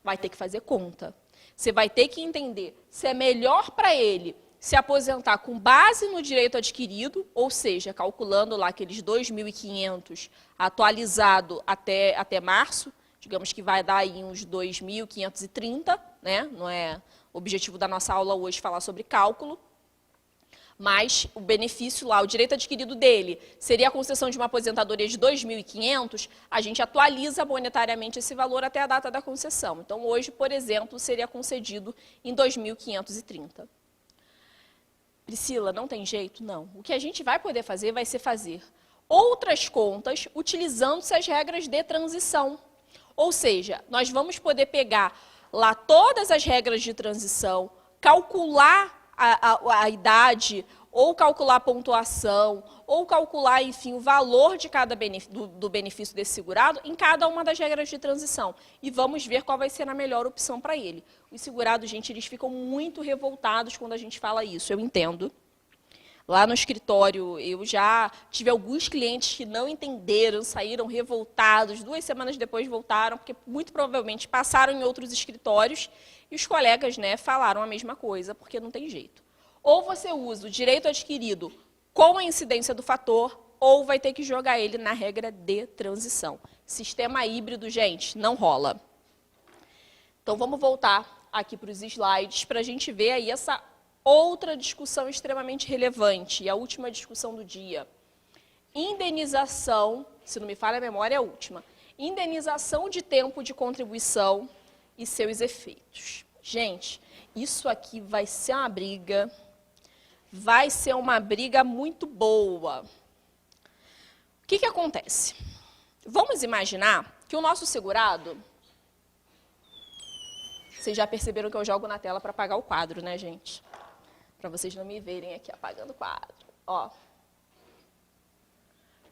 Vai ter que fazer conta. Você vai ter que entender se é melhor para ele se aposentar com base no direito adquirido, ou seja, calculando lá aqueles 2.500 atualizado até março, digamos que vai dar aí uns 2.530, né? Não é o objetivo da nossa aula hoje falar sobre cálculo, mas o benefício lá, o direito adquirido dele, seria a concessão de uma aposentadoria de 2.500, a gente atualiza monetariamente esse valor até a data da concessão. Então, hoje, por exemplo, seria concedido em 2.530. Priscila, não tem jeito? Não. O que a gente vai poder fazer vai ser fazer outras contas utilizando-se as regras de transição. Ou seja, nós vamos poder pegar lá todas as regras de transição, calcular a idade, ou calcular a pontuação, ou calcular, enfim, o valor de cada do benefício desse segurado em cada uma das regras de transição. E vamos ver qual vai ser a melhor opção para ele. Os segurados, gente, eles ficam muito revoltados quando a gente fala isso, eu entendo. Lá no escritório, eu já tive alguns clientes que não entenderam, saíram revoltados, 2 semanas depois voltaram, porque muito provavelmente passaram em outros escritórios e os colegas, né, falaram a mesma coisa, porque não tem jeito. Ou você usa o direito adquirido com a incidência do fator, ou vai ter que jogar ele na regra de transição. Sistema híbrido, gente, não rola. Então, vamos voltar aqui para os slides para a gente ver aí essa outra discussão extremamente relevante, e a última discussão do dia. Indenização, se não me falha a memória, é a última. Indenização de tempo de contribuição e seus efeitos. Gente, isso aqui vai ser uma briga, muito boa. O que acontece? Vamos imaginar que o nosso segurado... Vocês já perceberam que eu jogo na tela para apagar o quadro, né, gente? Para vocês não me verem aqui apagando o quadro. Ó.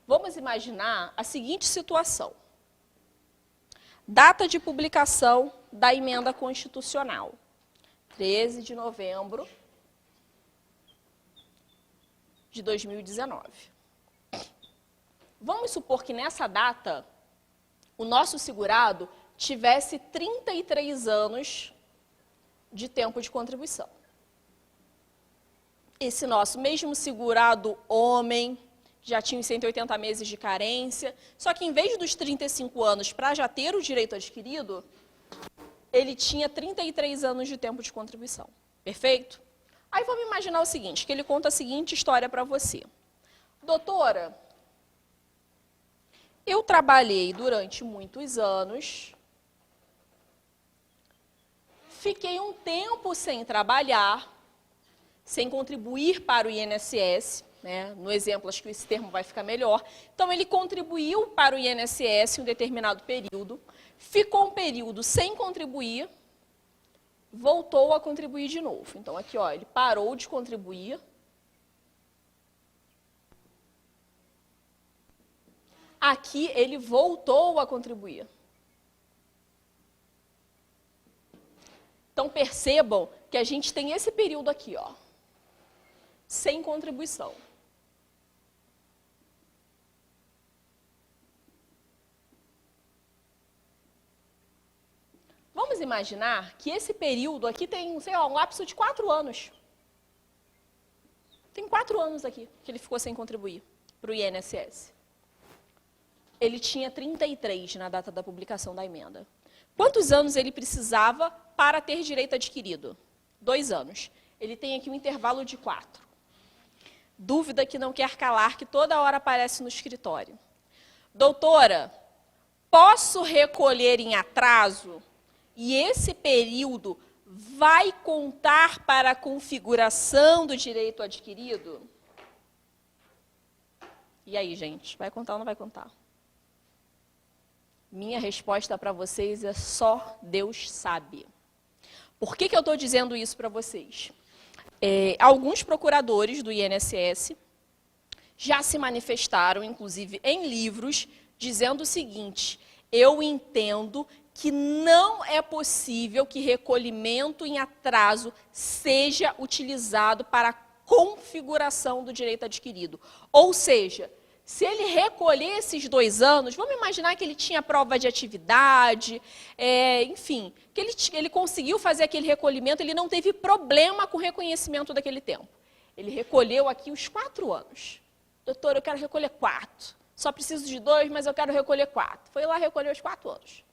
Vamos imaginar a seguinte situação. Data de publicação da emenda constitucional. 13 de novembro de 2019. Vamos supor que nessa data, o nosso segurado tivesse 33 anos de tempo de contribuição. Esse nosso mesmo segurado homem já tinha os 180 meses de carência, só que em vez dos 35 anos para já ter o direito adquirido, ele tinha 33 anos de tempo de contribuição. Perfeito? Aí vamos imaginar o seguinte, que ele conta a seguinte história para você. Doutora, eu trabalhei durante muitos anos, fiquei um tempo sem trabalhar, sem contribuir para o INSS, né? No exemplo, acho que esse termo vai ficar melhor. Então, ele contribuiu para o INSS em um determinado período, ficou um período sem contribuir, voltou a contribuir de novo. Então, aqui, ó, ele parou de contribuir. Aqui, ele voltou a contribuir. Então, percebam que a gente tem esse período aqui, ó, sem contribuição. Vamos imaginar que esse período aqui tem, sei lá, um lapso de 4 anos. Tem 4 anos aqui que ele ficou sem contribuir para o INSS. Ele tinha 33 na data da publicação da emenda. Quantos anos ele precisava para ter direito adquirido? 2 anos. Ele tem aqui um intervalo de 4. Dúvida que não quer calar, que toda hora aparece no escritório. Doutora, posso recolher em atraso? E esse período vai contar para a configuração do direito adquirido? E aí, gente, vai contar ou não vai contar? Minha resposta para vocês é só Deus sabe. Por que eu estou dizendo isso para vocês? Alguns procuradores do INSS já se manifestaram, inclusive em livros, dizendo o seguinte: eu entendo que não é possível que recolhimento em atraso seja utilizado para a configuração do direito adquirido. Ou seja, se ele recolher esses 2 anos, vamos imaginar que ele tinha prova de atividade, enfim, que ele conseguiu fazer aquele recolhimento, ele não teve problema com o reconhecimento daquele tempo. Ele recolheu aqui os 4 anos. Doutor, eu quero recolher 4. Só preciso de 2, mas eu quero recolher 4. Foi lá recolher os 4 anos.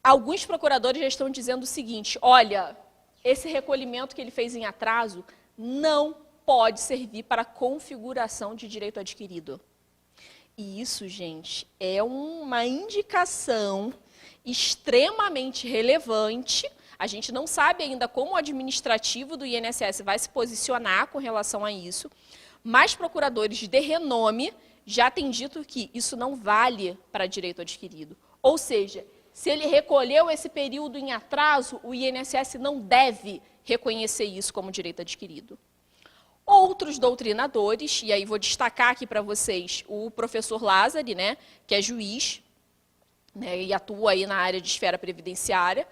Alguns procuradores já estão dizendo o seguinte: olha, esse recolhimento que ele fez em atraso não pode servir para configuração de direito adquirido. E isso, gente, é uma indicação extremamente relevante. A gente não sabe ainda como o administrativo do INSS vai se posicionar com relação a isso, mas procuradores de renome já têm dito que isso não vale para direito adquirido. Ou seja, se ele recolheu esse período em atraso, o INSS não deve reconhecer isso como direito adquirido. Outros doutrinadores, e aí vou destacar aqui para vocês o professor Lázari, né, que é juiz, né, e atua aí na área de esfera previdenciária.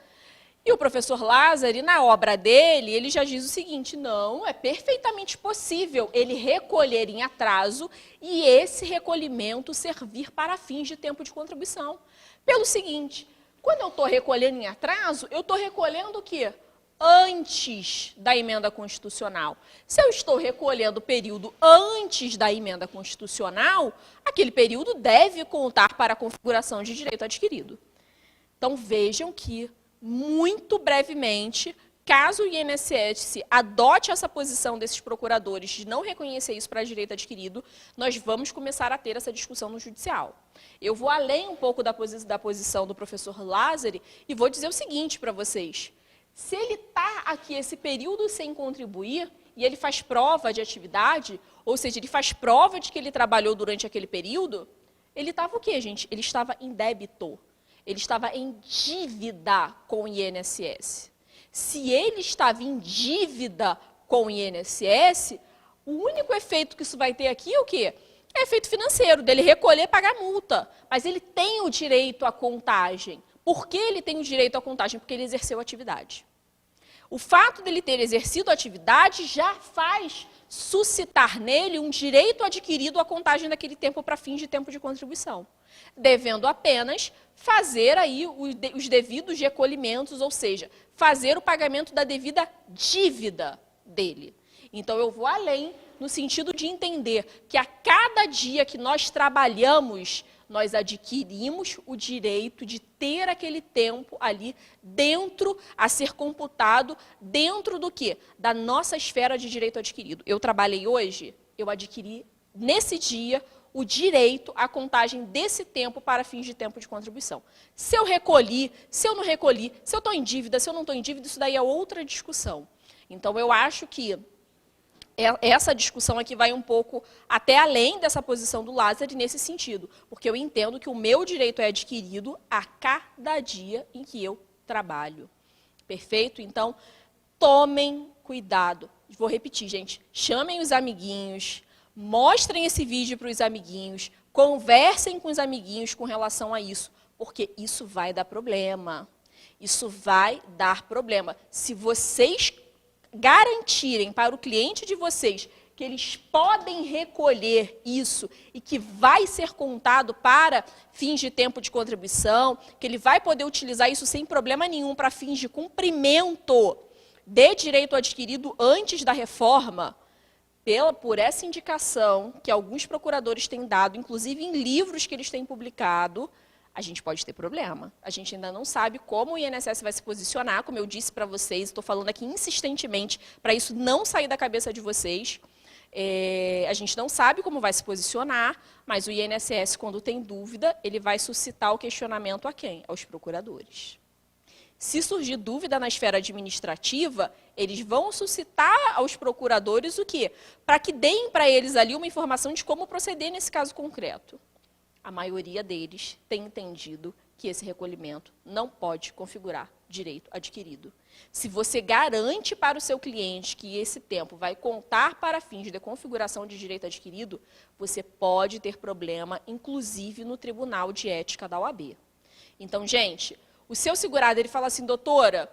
E o professor Lázari, na obra dele, ele já diz o seguinte: não, é perfeitamente possível ele recolher em atraso e esse recolhimento servir para fins de tempo de contribuição. Pelo seguinte, quando eu estou recolhendo em atraso, eu estou recolhendo o quê? antes da emenda constitucional. Se eu estou recolhendo o período antes da emenda constitucional, aquele período deve contar para a configuração de direito adquirido. Então, vejam que, muito brevemente, caso o INSS adote essa posição desses procuradores de não reconhecer isso para direito adquirido, nós vamos começar a ter essa discussão no judicial. Eu vou além um pouco da posição do professor Lázari e vou dizer o seguinte para vocês. Se ele está aqui esse período sem contribuir e ele faz prova de atividade, ou seja, ele faz prova de que ele trabalhou durante aquele período, ele estava o quê, gente? Ele estava em débito. Ele estava em dívida com o INSS. Se ele estava em dívida com o INSS, o único efeito que isso vai ter aqui é o quê? É efeito financeiro, dele recolher e pagar multa. Mas ele tem o direito à contagem. Por que ele tem o direito à contagem? Porque ele exerceu a atividade. O fato dele ter exercido a atividade já faz suscitar nele um direito adquirido à contagem daquele tempo para fins de tempo de contribuição, devendo apenas fazer aí os devidos recolhimentos, ou seja, fazer o pagamento da devida dívida dele. Então, eu vou além no sentido de entender que a cada dia que nós trabalhamos, nós adquirimos o direito de ter aquele tempo ali dentro, a ser computado, dentro do quê? Da nossa esfera de direito adquirido. Eu trabalhei hoje, eu adquiri nesse dia o direito à contagem desse tempo para fins de tempo de contribuição. Se eu recolhi, se eu não recolhi, se eu estou em dívida, se eu não estou em dívida, isso daí é outra discussão. Então, eu acho que essa discussão aqui vai um pouco até além dessa posição do Lázari nesse sentido, porque eu entendo que o meu direito é adquirido a cada dia em que eu trabalho. Perfeito? Então, tomem cuidado. Vou repetir, gente. Chamem os amiguinhos, mostrem esse vídeo para os amiguinhos, conversem com os amiguinhos com relação a isso, porque isso vai dar problema. Isso vai dar problema. Se vocês garantirem para o cliente de vocês que eles podem recolher isso e que vai ser contado para fins de tempo de contribuição, que ele vai poder utilizar isso sem problema nenhum para fins de cumprimento de direito adquirido antes da reforma, por essa indicação que alguns procuradores têm dado, inclusive em livros que eles têm publicado, a gente pode ter problema. A gente ainda não sabe como o INSS vai se posicionar, como eu disse para vocês, estou falando aqui insistentemente para isso não sair da cabeça de vocês. A gente não sabe como vai se posicionar, mas o INSS, quando tem dúvida, ele vai suscitar o questionamento a quem? Aos procuradores. Se surgir dúvida na esfera administrativa, eles vão suscitar aos procuradores o quê? Para que deem para eles ali uma informação de como proceder nesse caso concreto. A maioria deles tem entendido que esse recolhimento não pode configurar direito adquirido. Se você garante para o seu cliente que esse tempo vai contar para fins de configuração de direito adquirido, você pode ter problema, inclusive no Tribunal de Ética da OAB. Então, gente, o seu segurado, ele fala assim, doutora,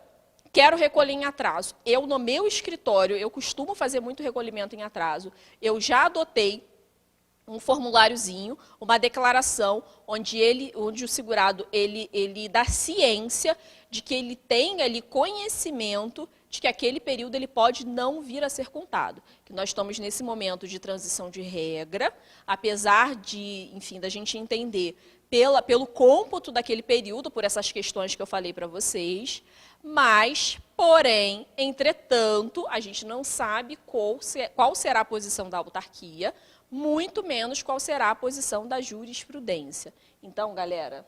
quero recolher em atraso. Eu, no meu escritório, eu costumo fazer muito recolhimento em atraso. Eu já adotei um formuláriozinho, uma declaração, onde o segurado ele dá ciência de que ele tem ali conhecimento de que aquele período ele pode não vir a ser contado. Que nós estamos nesse momento de transição de regra, apesar de, enfim, da gente entender pelo cômputo daquele período, por essas questões que eu falei para vocês, mas, porém, entretanto, a gente não sabe qual será a posição da autarquia, muito menos qual será a posição da jurisprudência. Então, galera,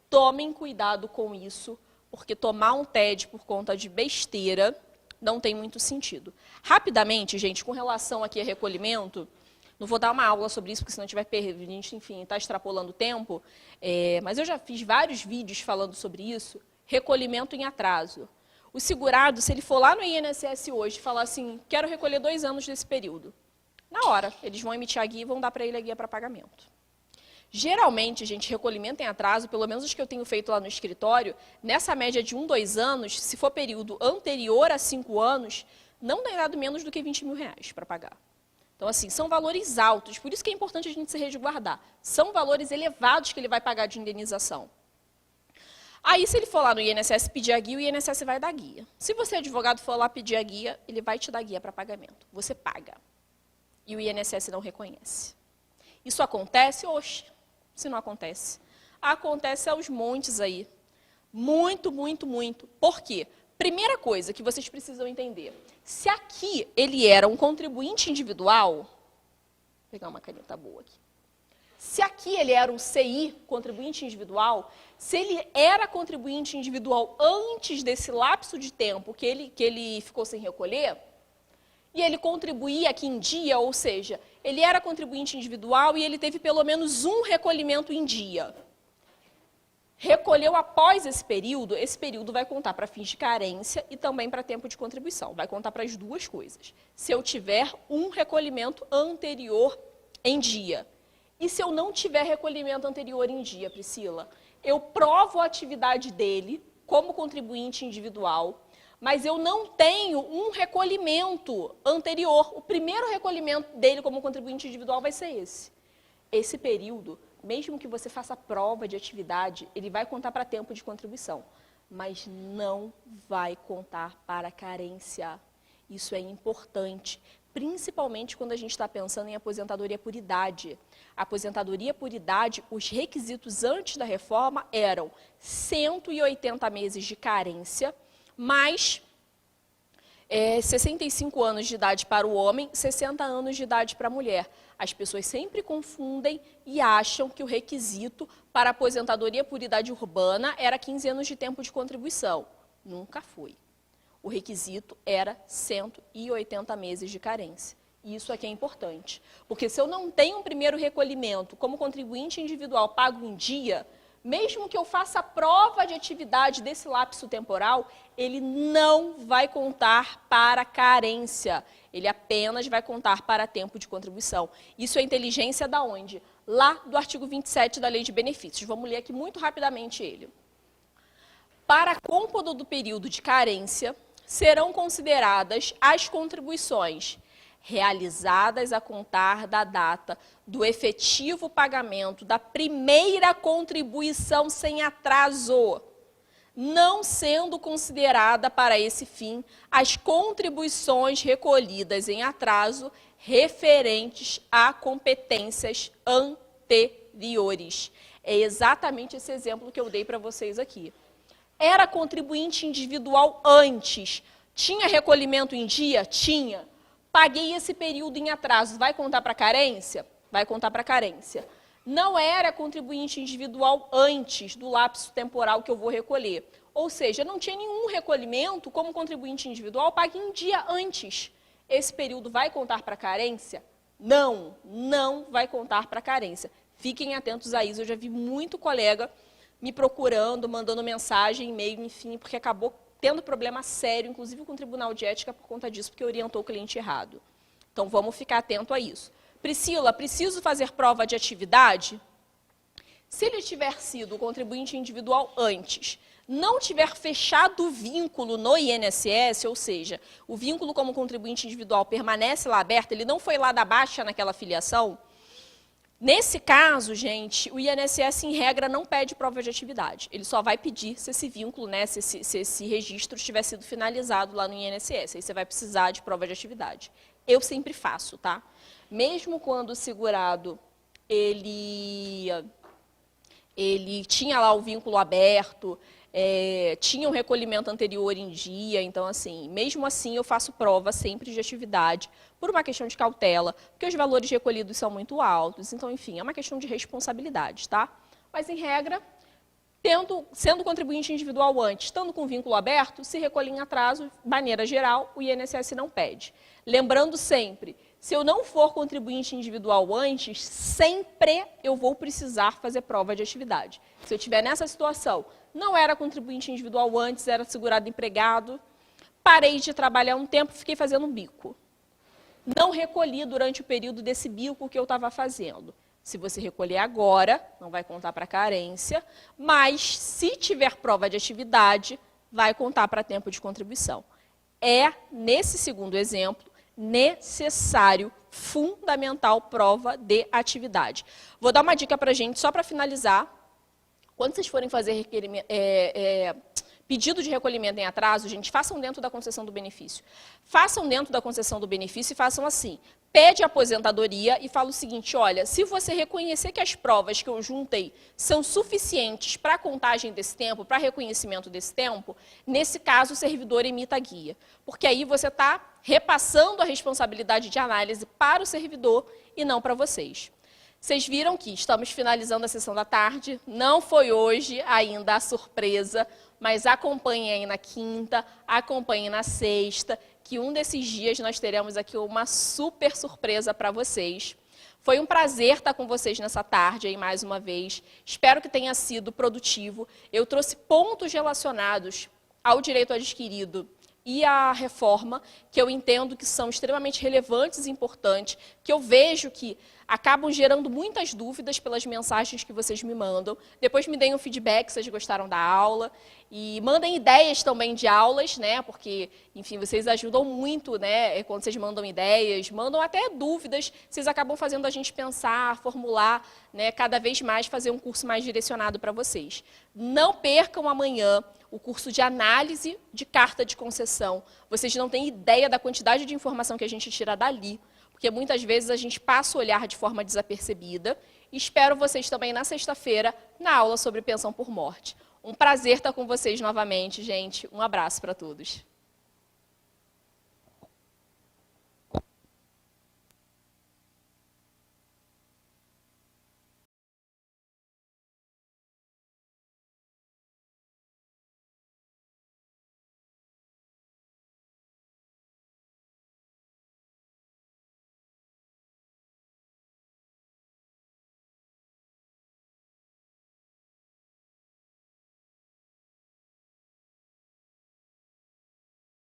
tomem cuidado com isso, porque tomar um TED por conta de besteira não tem muito sentido. Rapidamente, gente, com relação aqui a recolhimento, não vou dar uma aula sobre isso, porque senão a gente vai perder, a gente, enfim, está extrapolando o tempo, mas eu já fiz vários vídeos falando sobre isso, recolhimento em atraso. O segurado, se ele for lá no INSS hoje e falar assim, quero recolher 2 anos desse período, na hora, eles vão emitir a guia e vão dar para ele a guia para pagamento. Geralmente, gente, recolhimento em atraso, pelo menos os que eu tenho feito lá no escritório, nessa média de 1, 2 anos, se for período anterior a 5 anos, não tem dado menos do que R$20 mil para pagar. Então, assim, são valores altos, por isso que é importante a gente se resguardar. São valores elevados que ele vai pagar de indenização. Aí, se ele for lá no INSS pedir a guia, o INSS vai dar guia. Se você, advogado, for lá pedir a guia, ele vai te dar guia para pagamento. Você paga. E o INSS não reconhece. Isso acontece? Oxe, se não acontece. Acontece aos montes aí. Muito, muito, muito. Por quê? Primeira coisa que vocês precisam entender. Se aqui ele era um contribuinte individual, vou pegar uma caneta boa aqui. Se aqui ele era um CI, contribuinte individual, se ele era contribuinte individual antes desse lapso de tempo que ele ficou sem recolher, e ele contribuía aqui em dia, ou seja, ele era contribuinte individual e ele teve pelo menos um recolhimento em dia. Recolheu após esse período vai contar para fins de carência e também para tempo de contribuição. Vai contar para as duas coisas. Se eu tiver um recolhimento anterior em dia. E se eu não tiver recolhimento anterior em dia, Priscila? Eu provo a atividade dele como contribuinte individual, mas eu não tenho um recolhimento anterior. O primeiro recolhimento dele como contribuinte individual vai ser esse. Esse período, mesmo que você faça prova de atividade, ele vai contar para tempo de contribuição, mas não vai contar para carência. Isso é importante, principalmente quando a gente está pensando em aposentadoria por idade. Aposentadoria por idade, os requisitos antes da reforma eram 180 meses de carência, mais 65 anos de idade para o homem, 60 anos de idade para a mulher. As pessoas sempre confundem e acham que o requisito para a aposentadoria por idade urbana era 15 anos de tempo de contribuição. Nunca foi. O requisito era 180 meses de carência. E isso aqui é importante, porque se eu não tenho um primeiro recolhimento como contribuinte individual pago em dia, mesmo que eu faça a prova de atividade desse lapso temporal, ele não vai contar para carência. Ele apenas vai contar para tempo de contribuição. Isso é inteligência da onde? Lá do artigo 27 da Lei de Benefícios. Vamos ler aqui muito rapidamente ele. Para cômputo do período de carência, serão consideradas as contribuições realizadas a contar da data do efetivo pagamento da primeira contribuição sem atraso, não sendo considerada para esse fim as contribuições recolhidas em atraso referentes a competências anteriores. É exatamente esse exemplo que eu dei para vocês aqui. Era contribuinte individual antes, tinha recolhimento em dia? Tinha. Paguei esse período em atraso, vai contar para carência? Vai contar para carência. Não era contribuinte individual antes do lapso temporal que eu vou recolher. Ou seja, não tinha nenhum recolhimento como contribuinte individual, paguei em dia antes. Esse período vai contar para carência? Não, não vai contar para carência. Fiquem atentos a isso, eu já vi muito colega me procurando, mandando mensagem, e-mail, enfim, porque acabou tendo problema sério, inclusive com o Tribunal de Ética por conta disso, porque orientou o cliente errado. Então, vamos ficar atento a isso. Priscila, preciso fazer prova de atividade? Se ele tiver sido contribuinte individual antes, não tiver fechado o vínculo no INSS, ou seja, o vínculo como contribuinte individual permanece lá aberto, ele não foi lá da baixa naquela filiação, nesse caso, gente, o INSS, em regra, não pede prova de atividade. Ele só vai pedir se esse vínculo, né, se esse registro tiver sido finalizado lá no INSS. Aí você vai precisar de prova de atividade. Eu sempre faço, tá? Mesmo quando o segurado, ele tinha lá o vínculo aberto, tinha um recolhimento anterior em dia, então, assim, mesmo assim, eu faço prova sempre de atividade, por uma questão de cautela, porque os valores recolhidos são muito altos, então, enfim, é uma questão de responsabilidade, tá? Mas, em regra, sendo contribuinte individual antes, estando com vínculo aberto, se recolher em atraso, de maneira geral, o INSS não pede. Lembrando sempre, se eu não for contribuinte individual antes, sempre eu vou precisar fazer prova de atividade. Se eu estiver nessa situação, não era contribuinte individual antes, era segurado empregado, parei de trabalhar um tempo, fiquei fazendo um bico. Não recolhi durante o período desse bico que eu estava fazendo. Se você recolher agora, não vai contar para carência, mas se tiver prova de atividade, vai contar para tempo de contribuição. É, nesse segundo exemplo, necessário, fundamental, prova de atividade. Vou dar uma dica para a gente, só para finalizar. quando vocês forem fazer pedido de recolhimento em atraso, gente, façam dentro da concessão do benefício. Façam dentro da concessão do benefício e façam assim. Pede a aposentadoria e fala o seguinte, olha, se você reconhecer que as provas que eu juntei são suficientes para a contagem desse tempo, para reconhecimento desse tempo, nesse caso o servidor emita a guia. Porque aí você está repassando a responsabilidade de análise para o servidor e não para vocês. Vocês viram que estamos finalizando a sessão da tarde, não foi hoje ainda a surpresa, mas acompanhem aí na quinta, acompanhem na sexta, que um desses dias nós teremos aqui uma super surpresa para vocês. Foi um prazer estar com vocês nessa tarde aí mais uma vez, espero que tenha sido produtivo. Eu trouxe pontos relacionados ao direito adquirido e à reforma, que eu entendo que são extremamente relevantes e importantes, que eu vejo que acabam gerando muitas dúvidas pelas mensagens que vocês me mandam. Depois me deem um feedback se vocês gostaram da aula. E mandem ideias também de aulas, né? Porque, enfim, vocês ajudam muito, né? Quando vocês mandam ideias, mandam até dúvidas, vocês acabam fazendo a gente pensar, formular, né? Cada vez mais fazer um curso mais direcionado para vocês. Não percam amanhã o curso de análise de carta de concessão. Vocês não têm ideia da quantidade de informação que a gente tira dali, porque muitas vezes a gente passa o olhar de forma desapercebida. E espero vocês também na sexta-feira, na aula sobre pensão por morte. Um prazer estar com vocês novamente, gente. Um abraço para todos.